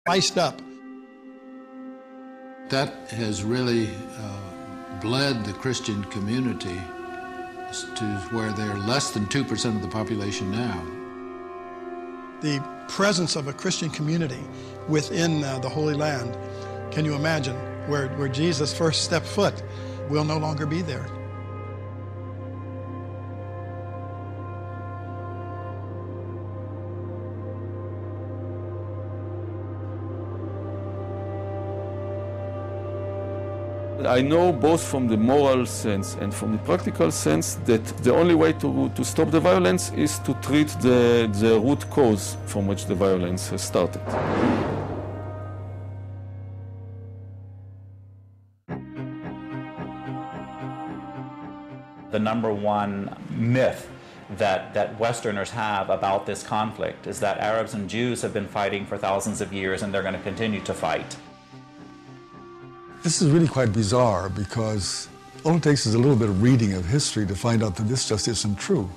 spiced up. That has really bled the Christian community to where they're less than 2% of the population now. The presence of a Christian community within the Holy Land, can you imagine, where Jesus first stepped foot, will no longer be there. I know both from the moral sense and from the practical sense that the only way to stop the violence is to treat the root cause from which the violence has started. The number one myth that Westerners have about this conflict is that Arabs and Jews have been fighting for thousands of years and they're going to continue to fight. This is really quite bizarre because all it takes is a little bit of reading of history to find out that this just isn't true.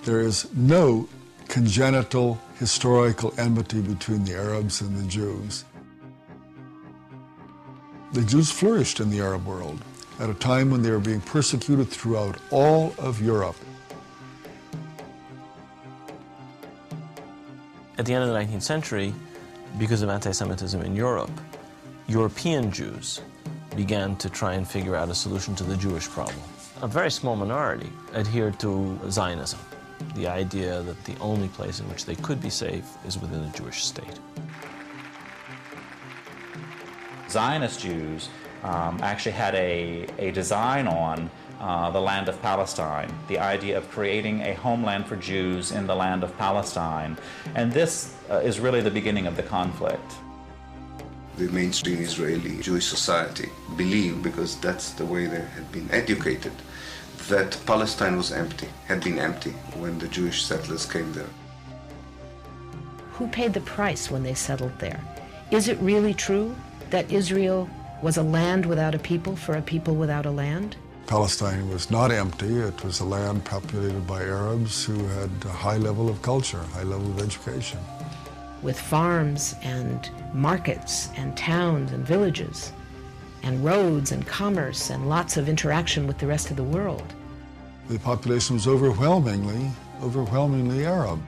There is no congenital historical enmity between the Arabs and the Jews. The Jews flourished in the Arab world at a time when they were being persecuted throughout all of Europe. At the end of the 19th century, because of anti-Semitism in Europe, European Jews began to try and figure out a solution to the Jewish problem. A very small minority adhered to Zionism, the idea that the only place in which they could be safe is within the Jewish state. Zionist Jews actually had a design on the land of Palestine, the idea of creating a homeland for Jews in the land of Palestine. And this is really the beginning of the conflict. The mainstream Israeli Jewish society believed, because that's the way they had been educated, that Palestine was empty, had been empty when the Jewish settlers came there. Who paid the price when they settled there? Is it really true that Israel was a land without a people for a people without a land? Palestine was not empty. It was a land populated by Arabs who had a high level of culture, high level of education. With farms and markets and towns and villages and roads and commerce and lots of interaction with the rest of the world. The population was overwhelmingly Arab.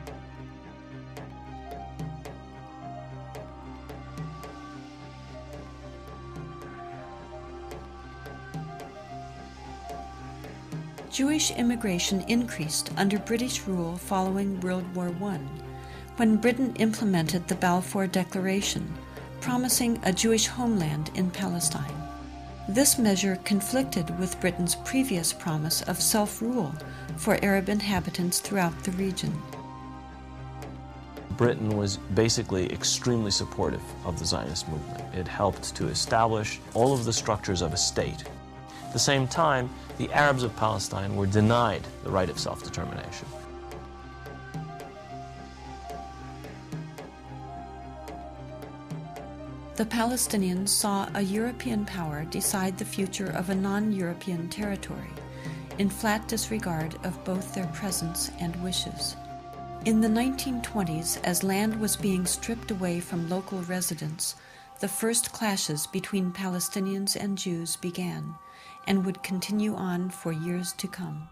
Jewish immigration increased under British rule following World War I, when Britain implemented the Balfour Declaration, promising a Jewish homeland in Palestine. This measure conflicted with Britain's previous promise of self-rule for Arab inhabitants throughout the region. Britain was basically extremely supportive of the Zionist movement. It helped to establish all of the structures of a state. At the same time, the Arabs of Palestine were denied the right of self-determination. The Palestinians saw a European power decide the future of a non-European territory, in flat disregard of both their presence and wishes. In the 1920s, as land was being stripped away from local residents, the first clashes between Palestinians and Jews began, and would continue on for years to come.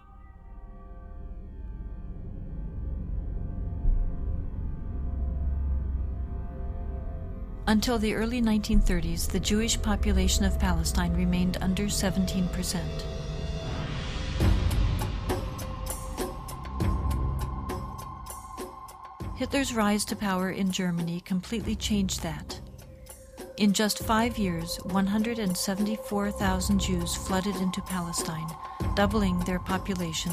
Until the early 1930s, the Jewish population of Palestine remained under 17%. Hitler's rise to power in Germany completely changed that. In just 5 years, 174,000 Jews flooded into Palestine, doubling their population.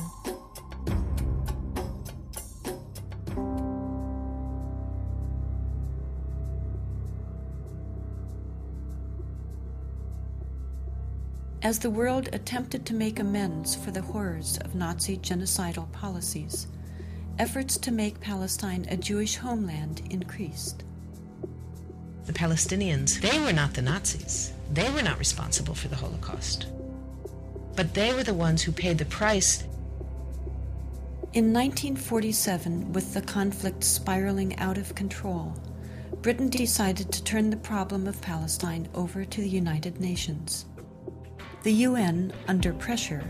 As the world attempted to make amends for the horrors of Nazi genocidal policies, efforts to make Palestine a Jewish homeland increased. The Palestinians, they were not the Nazis. They were not responsible for the Holocaust. But they were the ones who paid the price. In 1947, with the conflict spiraling out of control, Britain decided to turn the problem of Palestine over to the United Nations. The UN, under pressure,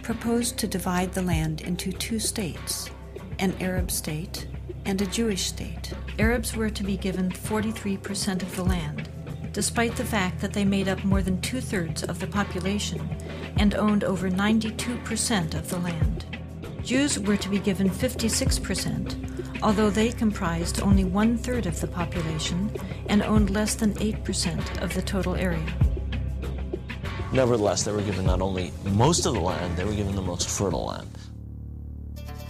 proposed to divide the land into two states, an Arab state and a Jewish state. Arabs were to be given 43% of the land, despite the fact that they made up more than 2/3 of the population and owned over 92% of the land. Jews were to be given 56%, although they comprised only 1/3 of the population and owned less than 8% of the total area. Nevertheless, they were given not only most of the land, they were given the most fertile land.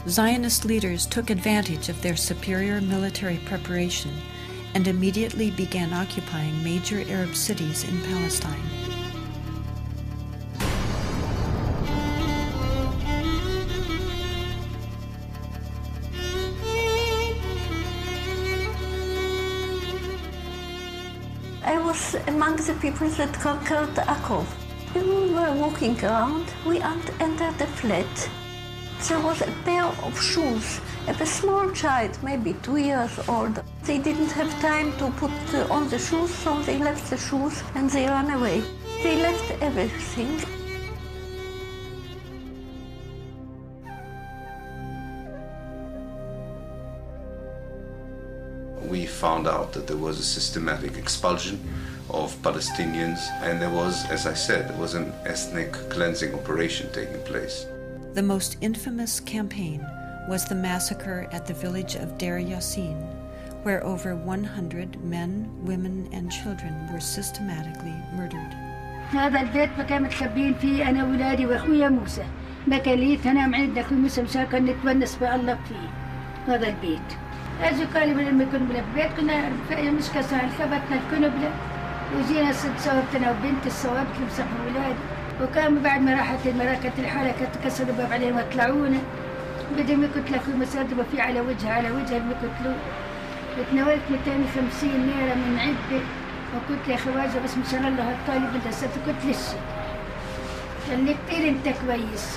Zionist leaders took advantage of their superior military preparation and immediately began occupying major Arab cities in Palestine. I was among the people that conquered Akko. When we were walking around, we entered a flat. There was a pair of shoes of a small child, maybe 2 years old. They didn't have time to put on the shoes, so they left the shoes and they ran away. They left everything. We found out that there was a systematic expulsion of Palestinians, and there was, as I said, there was an ethnic cleansing operation taking place. The most infamous campaign was the massacre at the village of Deir Yassin, where over 100 men, women, and children were systematically murdered. هذا البيت ما كان متخبين فيه أنا وولادي وأخويا موسى. ما كان ليت أنا معيد أخوي موسى مشان نتونس بالله فيه. هذا البيت. أجوا قالوا لما كنا بالبيت كنا مش كسر خبطنا الكنبلة وجينا صوبتنا وبنت الصوابت اللي مسحوا ولادي. وكان بعد ما راحت المراكة الحالة كانت تكسر الباب عليهم وطلعونا. بدهم يقتلوا أخوي مسادبة فيه على وجهه اللي يقتلوه. وتناولت 250 ليرة من عدة وقلت يا خواجة بس مشان الله الطالب انت ستقتل الشيء. قال لي كتير انت كويس.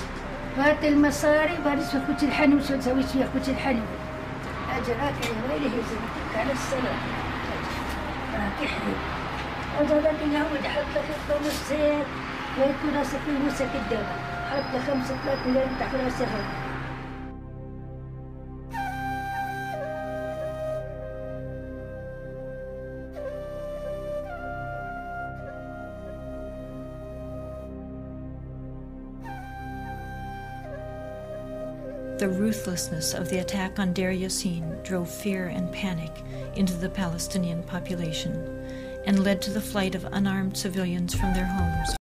هات المصاري وارس اخوتي الحنو شو تسوي فيها اخوتي الحنو. اجراك يا ويلي هي زمتك على السلام. راك يحيي. هذا اللي هو حط لك خمس زيت ويكون راسك في موسى قدامك. حط لك 5 مليون تحت راسك. The ruthlessness of the attack on Deir Yassin drove fear and panic into the Palestinian population and led to the flight of unarmed civilians from their homes